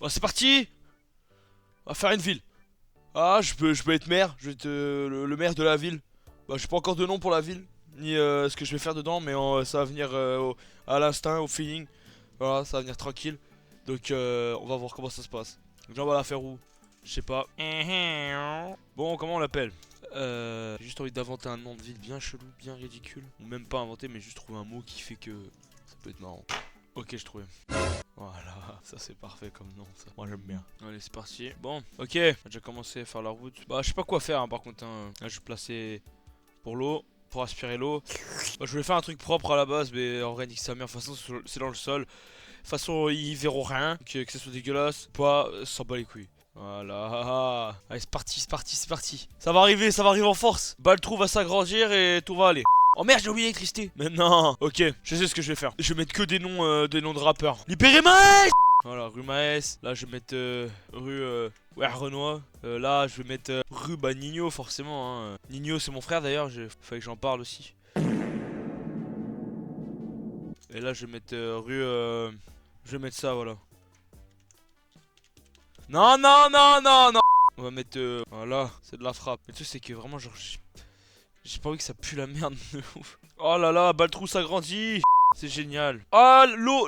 Bon, c'est parti. On va faire une ville. Ah, je peux être maire. Je vais être le maire de la ville. Bah, j'ai pas encore de nom pour la ville. Ni ce que je vais faire dedans. Mais ça va venir à l'instinct, au feeling. Voilà, ça va venir tranquille. Donc, on va voir comment ça se passe. Donc là, on va la faire où? Je sais pas. Bon, comment on l'appelle? J'ai juste envie d'inventer un nom de ville bien chelou, bien ridicule. Ou même pas inventer, mais juste trouver un mot qui fait que ça peut être marrant. Ok, je trouvais. Voilà, ça c'est parfait comme nom, ça. Moi j'aime bien. Allez, c'est parti. Bon, ok, on a déjà commencé à faire la route. Bah, je sais pas quoi faire hein, par contre. Hein. Là, je vais placer pour l'eau, pour aspirer l'eau. Bah, je voulais faire un truc propre à la base, mais en vrai, nique sa mère. De toute façon, c'est dans le sol. De toute façon, ils verront rien. Que ça soit dégueulasse, pas, s'en bat les couilles. Voilà. Allez, c'est parti, c'est parti, c'est parti. Ça va arriver en force. Baltrou va s'agrandir et tout va aller. Oh merde, j'ai oublié l'électricité. Mais non. Ok, je sais ce que je vais faire. Je vais mettre que des noms de rappeurs. Libérez Maes. Voilà, rue Maes. Là, je vais mettre rue ouais, Renoir. Là, je vais mettre rue bah, Nino, forcément. Hein. Nino, c'est mon frère d'ailleurs. Fallait que j'en parle aussi. Et là, je vais mettre rue. Je vais mettre ça, voilà. Non, non, non, non, non. On va mettre. Voilà, c'est de la frappe. Mais tu sais, c'est que vraiment, genre. J'ai pas envie que ça pue la merde de ouf. Oh là là, Baltrou s'agrandit. C'est génial. Ah, l'eau.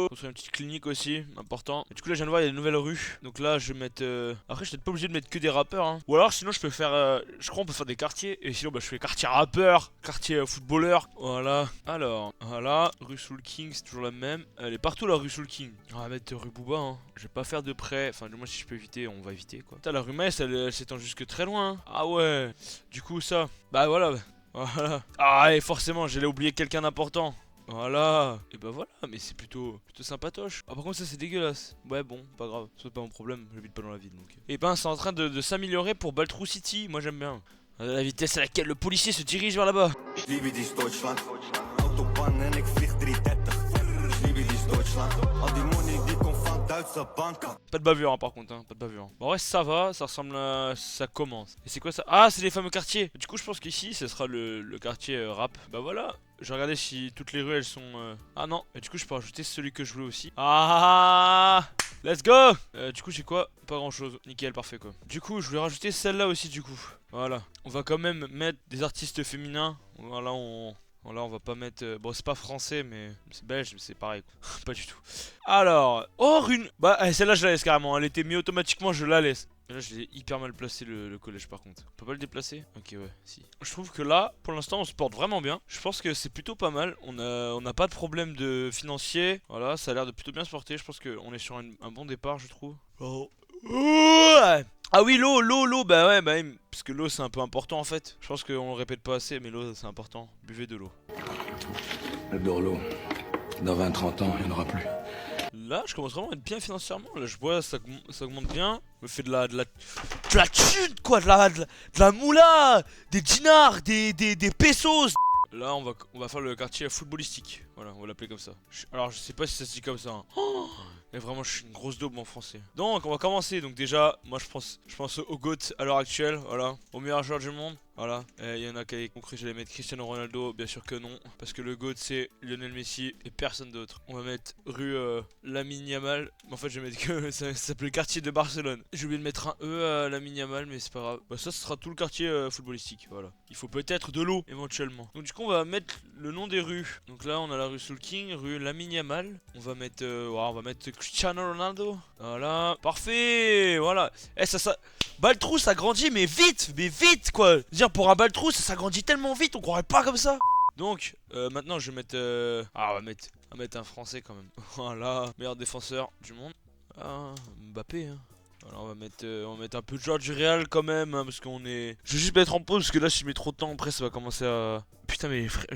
Construire une petite clinique aussi, important. Et du coup là je viens de voir il y a une nouvelle rue. Donc là je vais mettre après je suis peut-être pas obligé de mettre que des rappeurs hein. Ou alors sinon je peux faire je crois on peut faire des quartiers. Et sinon bah je fais quartier rappeur, quartier footballeur. Voilà. Alors, voilà, rue Soul King, c'est toujours la même. Elle est partout la rue Soul King. On va mettre rue Booba hein. Je vais pas faire de près. Enfin du moins si je peux éviter, on va éviter quoi. Putain la rue Metz elle s'étend jusque très loin hein. Ah ouais. Du coup ça. Bah voilà. Voilà. Ah et forcément j'allais oublier quelqu'un d'important. Voilà. Et bah voilà, mais c'est plutôt sympatoche. Ah par contre ça c'est dégueulasse. Ouais bon, pas grave, c'est pas mon problème, j'habite pas dans la ville donc. Et ben c'est en train de s'améliorer pour Baltrou City, moi j'aime bien. La vitesse à laquelle le policier se dirige vers là-bas. Pas de bavure hein, par contre, hein, pas de bavure. Bon ouais ça va, ça ressemble à... ça commence. Et c'est quoi ça? Ah c'est les fameux quartiers. Du coup je pense qu'ici ce sera le quartier rap. Bah voilà. Je vais regarder si toutes les rues elles sont... Ah non, et du coup je peux rajouter celui que je voulais aussi. Ah let's go. Du coup j'ai quoi? Pas grand chose, nickel, parfait quoi. Du coup je voulais rajouter celle-là aussi du coup. Voilà. On va quand même mettre des artistes féminins. Voilà on va pas mettre... Bon c'est pas français mais c'est belge mais c'est pareil quoi. Pas du tout. Alors... Oh une... Bah celle-là je la laisse carrément. Elle était mis automatiquement, je la laisse. Et là je l'ai hyper mal placé le collège par contre. On peut pas le déplacer? Ok ouais si. Je trouve que là pour l'instant on se porte vraiment bien. Je pense que c'est plutôt pas mal. On a pas de problème de financier. Voilà ça a l'air de plutôt bien se porter. Je pense qu'on est sur un bon départ je trouve. Oh. Ah oui l'eau bah ouais parce que l'eau c'est un peu important en fait. Je pense qu'on le répète pas assez mais l'eau c'est important. Buvez de l'eau. J'adore l'eau. Dans 20-30 ans, il n'y en aura plus. Là, je commence vraiment à être bien financièrement. Là, je vois, ça augmente bien. Je me fais de la thune, quoi. De la moula, des dinars, des pesos. Là, on va faire le quartier footballistique. Voilà, on va l'appeler comme ça. Alors, je sais pas si ça se dit comme ça. Hein. Oh mais vraiment, je suis une grosse daube en français. Donc, on va commencer. Donc, déjà, moi, je pense au GOAT à l'heure actuelle. Voilà, au meilleur joueur du monde. Voilà, il y en a qui avaient compris que j'allais mettre Cristiano Ronaldo, bien sûr que non, parce que le GOAT c'est Lionel Messi et personne d'autre. On va mettre rue Lamine Yamal, mais en fait je vais mettre que ça s'appelle le quartier de Barcelone. J'ai oublié de mettre un E à Lamine Yamal, mais c'est pas grave. Bah ça ce sera tout le quartier footballistique, voilà. Il faut peut-être de l'eau éventuellement. Donc du coup on va mettre le nom des rues. Donc là on a la rue Soul King, rue Lamine Yamal. On va mettre Cristiano Ronaldo. Voilà, parfait, voilà. Eh ça... Baltrou ça grandit mais vite quoi. Dire pour un Baltrou ça s'agrandit tellement vite on croirait pas comme ça. Donc maintenant je vais mettre on va mettre un français quand même. Voilà, meilleur défenseur du monde. Ah Mbappé hein. Voilà, on va mettre un peu de joueur du Real quand même hein, parce qu'on est... Je vais juste mettre en pause parce que là si je mets trop de temps après ça va commencer à... Putain mais frère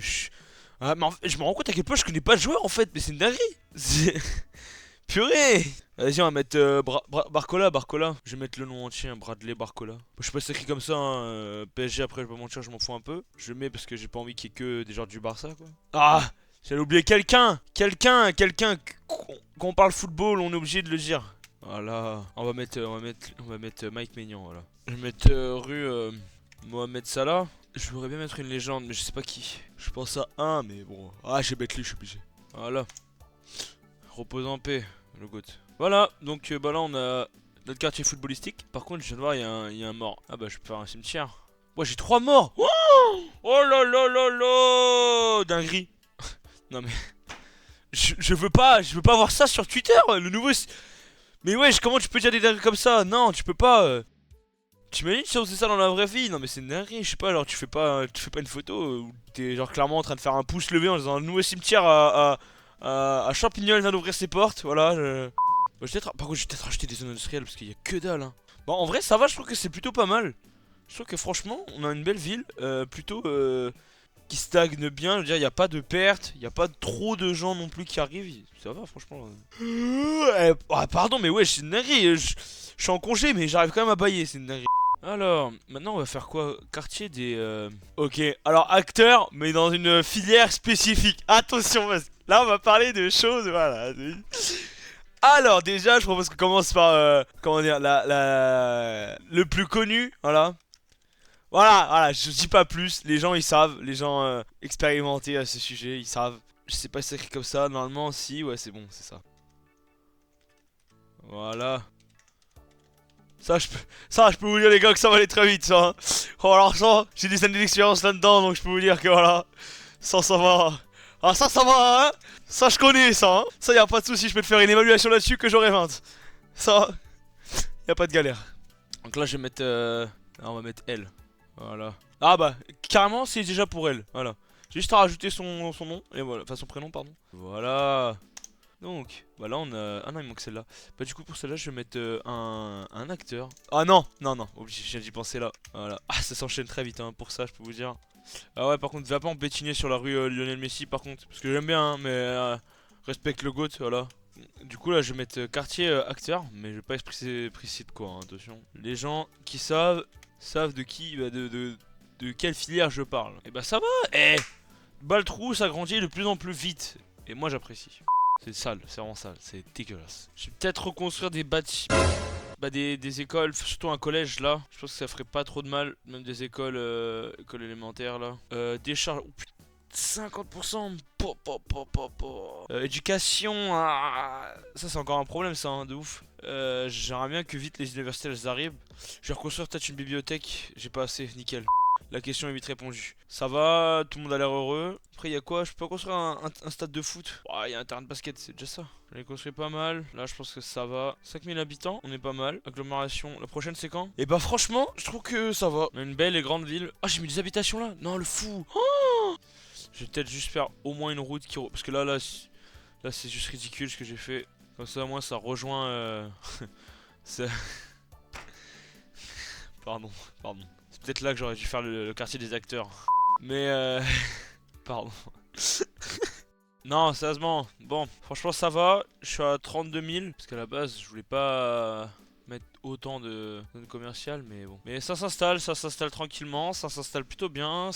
ah, mais je me rends compte à quel point je connais pas de joueur en fait. Mais c'est une dinguerie. Purée. Vas-y on va mettre Barcola. Je vais mettre le nom entier, hein, Bradley Barcola. Je sais pas si c'est écrit comme ça, hein, PSG après je vais pas mentir, je m'en fous un peu. Je le mets parce que j'ai pas envie qu'il y ait que des joueurs du Barça quoi. Ah j'allais oublier quelqu'un qu'on parle football, on est obligé de le dire. Voilà, on va mettre Mike Maignan voilà. Je vais mettre rue Mohamed Salah. Je voudrais bien mettre une légende mais je sais pas qui. Je pense à un mais bon. Ah je vais mettre lui, je suis obligé. Voilà. repose en paix, le GOAT. Voilà, donc bah là on a notre quartier footballistique. Par contre, je viens de voir, il y a un mort. Ah bah je peux faire un cimetière. Ouais, j'ai 3 morts. Oh, oh là là là là. Dinguerie. Non mais... je veux pas voir ça sur Twitter, le nouveau... Mais wesh, comment tu peux dire des dingueries comme ça? Non, tu peux pas... T'imagines si on faisait ça dans la vraie vie? Non mais c'est une dinguerie, je sais pas, alors tu fais pas une photo où t'es genre clairement en train de faire un pouce levé en disant un nouveau cimetière à Champignol vient d'ouvrir ses portes, voilà. Bah, par contre, je vais peut-être acheter des zones industrielles parce qu'il y a que dalle. Hein. Bon, en vrai, ça va, je trouve que c'est plutôt pas mal. Je trouve que franchement, on a une belle ville, plutôt qui stagne bien. Je veux dire, il n'y a pas de pertes, il n'y a pas trop de gens non plus qui arrivent. Ça va, franchement. Ah, pardon, mais ouais, c'est une dinguerie. Je suis en congé, mais j'arrive quand même à bailler, c'est une dinguerie. Alors, maintenant on va faire quoi? Quartier des... Ok, alors acteur, mais dans une filière spécifique. Attention, parce que là on va parler de choses, voilà. Alors déjà, je propose qu'on commence par, comment dire, le plus connu, voilà. Voilà, je dis pas plus, les gens ils savent, les gens expérimentés à ce sujet, ils savent. Je sais pas si c'est écrit comme ça, normalement si, ouais c'est bon, c'est ça. Voilà. Ça je peux vous dire les gars que ça va aller très vite ça. Hein. Oh alors ça, j'ai des années d'expérience là-dedans donc je peux vous dire que voilà, ça va. Ah ça va hein. Ça je connais ça. Hein. Ça y a pas de souci, je peux te faire une évaluation là-dessus que j'aurai 20. Ça, y a pas de galère. Donc là je vais mettre, on va mettre elle. Voilà. Ah bah carrément c'est déjà pour elle. Voilà. J'ai juste à rajouter son nom et voilà, enfin son prénom pardon. Voilà. Donc, bah là on a... Ah non il manque celle-là. Bah du coup pour celle-là je vais mettre un acteur. Ah non, obligé, je viens d'y penser là. Voilà. Ah ça s'enchaîne très vite hein, pour ça je peux vous dire. Ah ouais par contre va pas en bétiner sur la rue Lionel Messi par contre. Parce que j'aime bien hein, mais respecte le GOAT, voilà. Du coup là je vais mettre quartier acteur. Mais je vais pas expliquer précis de quoi, hein, attention. Les gens qui savent de qui, bah, de quelle filière je parle. Et bah ça va. Eh Baltrou s'agrandit de plus en plus vite. Et moi j'apprécie. C'est sale, c'est vraiment sale, c'est dégueulasse. Je vais peut-être reconstruire des bâtiments, bah des écoles, surtout un collège là. Je pense que ça ferait pas trop de mal, même des écoles, écoles élémentaires là. Décharge, oh putain, 50%. Éducation, ça c'est encore un problème ça, hein, de ouf. J'aimerais bien que vite les universités elles arrivent. Je vais reconstruire peut-être une bibliothèque, j'ai pas assez, nickel. La question est vite répondue. Ça va, tout le monde a l'air heureux. Après, il y a quoi? Je peux construire un stade de foot. Il y a un terrain de basket, c'est déjà ça. J'en ai construit pas mal. Là, je pense que ça va. 5000 habitants, on est pas mal. Agglomération, la prochaine, c'est quand? Et bah, franchement, je trouve que ça va. On a une belle et grande ville. Ah, j'ai mis des habitations là? Non, le fou. Oh, je vais peut-être juste faire au moins une route qui. Parce que là, c'est juste ridicule ce que j'ai fait. Comme ça, moi, ça rejoint. Ça... Pardon. C'est peut-être là que j'aurais dû faire le quartier des acteurs. Mais pardon. Non, sérieusement. Bon, franchement ça va. Je suis à 32 000. Parce qu'à la base, je voulais pas mettre autant de zones commerciales. Mais bon. Mais ça s'installe tranquillement. Ça s'installe plutôt bien.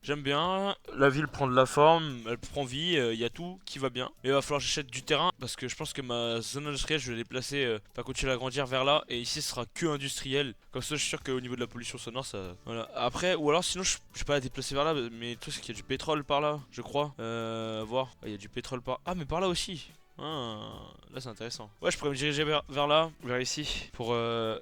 J'aime bien, la ville prend de la forme, elle prend vie, il y a tout qui va bien. Mais il va falloir que j'achète du terrain parce que je pense que ma zone industrielle, je vais la déplacer, pas continuer à grandir vers là. Et ici, ce sera que industriel. Comme ça, je suis sûr qu'au niveau de la pollution sonore, ça. Voilà. Après, ou alors sinon, je vais pas la déplacer vers là. Mais le truc, c'est qu'il y a du pétrole par là, je crois. Voir. Il y a du pétrole par. Ah, mais par là aussi. Ah, là c'est intéressant. Ouais, je pourrais me diriger vers là, vers ici.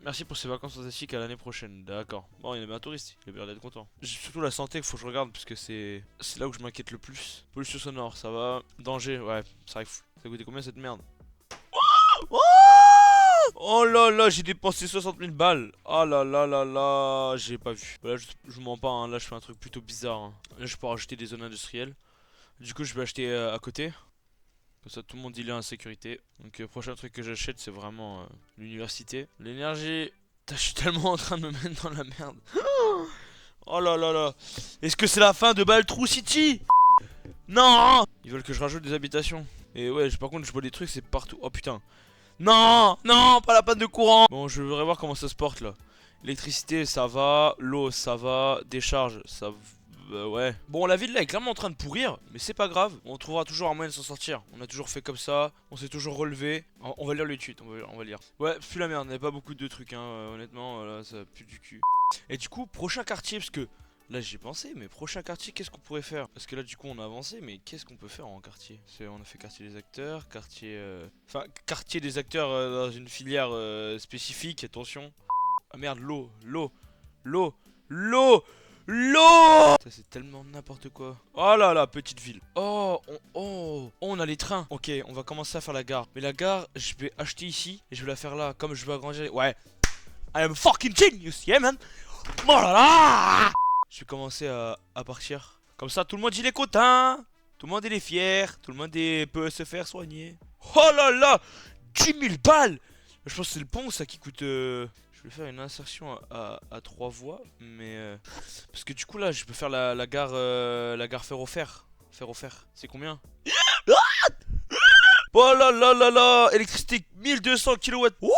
Merci pour ces vacances fantastiques à l'année prochaine. D'accord. Bon, il y a bien un touriste, il a l'air d'être content. J'ai surtout la santé qu'il faut que je regarde, parce que c'est là où je m'inquiète le plus. Pollution sonore, ça va. Danger, ouais, ça arrive. Ça a coûté combien cette merde? Oh là là, j'ai dépensé 60 000 balles. Oh là là là là, j'ai pas vu. Là, je vous mens pas, hein. Là, je fais un truc plutôt bizarre. Hein. Là, je peux rajouter des zones industrielles. Du coup, je vais acheter à côté. Comme ça tout le monde il est en sécurité. Donc prochain truc que j'achète c'est vraiment l'université. L'énergie. Je suis tellement en train de me mettre dans la merde. Oh là là là. Est-ce que c'est la fin de Baltrou City? Non. Ils veulent que je rajoute des habitations. Et ouais par contre je vois des trucs c'est partout. Oh putain. Non. Non pas la panne de courant. Bon je voudrais voir comment ça se porte là. Électricité ça va. L'eau ça va. Décharge ça va. Ouais. Bon, la ville là est clairement en train de pourrir, mais c'est pas grave. On trouvera toujours un moyen de s'en sortir. On a toujours fait comme ça, on s'est toujours relevé. On va lire les tweets, on va lire. Ouais, plus la merde, on avait pas beaucoup de trucs, hein. Honnêtement, là, ça pue du cul. Et du coup, prochain quartier, parce que Là j'ai pensé, mais prochain quartier, qu'est-ce qu'on pourrait faire? Parce que là du coup on a avancé, mais qu'est-ce qu'on peut faire en quartier? On a fait quartier des acteurs, quartier... Enfin, quartier des acteurs dans une filière spécifique, attention. Ah merde, l'eau, l'eau. Ça c'est tellement n'importe quoi. Oh là là, petite ville. On a les trains. Ok, on va commencer à faire la gare. Mais la gare, je vais acheter ici et je vais la faire là, comme je veux agrandir. Ouais, I am a fucking genius, yeah man. Oh là là. Je vais commencer à partir. Comme ça, tout le monde il est content. Tout le monde il est fier. Tout le monde peut se faire soigner. Oh là là, 10 000 balles. Je pense que c'est le pont ça qui coûte... Je vais faire une insertion à 3 voies. Mais... parce que du coup là, je peux faire la gare ferrofer. C'est combien? Oh là là là là. Électricité 1200 kilowatts. Wouh.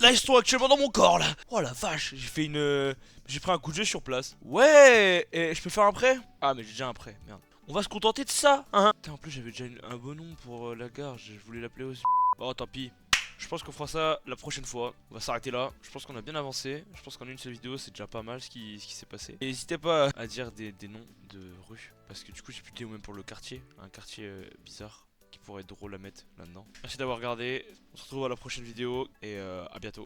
Là, ils sont actuellement dans mon corps, là. Oh la vache, j'ai fait une... j'ai pris un coup de jeu sur place. Ouais. Et je peux faire un prêt? Ah, mais j'ai déjà un prêt, merde. On va se contenter de ça, hein. Putain, en plus, j'avais déjà un bon nom pour la gare. Je voulais l'appeler aussi. Oh, tant pis. Je pense qu'on fera ça la prochaine fois. On va s'arrêter là. Je pense qu'on a bien avancé. Je pense qu'en une seule vidéo, c'est déjà pas mal ce qui s'est passé. Et n'hésitez pas à dire des noms de rues. Parce que du coup, j'ai plus d'idées même pour le quartier. Un quartier bizarre qui pourrait être drôle à mettre là-dedans. Merci d'avoir regardé. On se retrouve à la prochaine vidéo. Et à bientôt.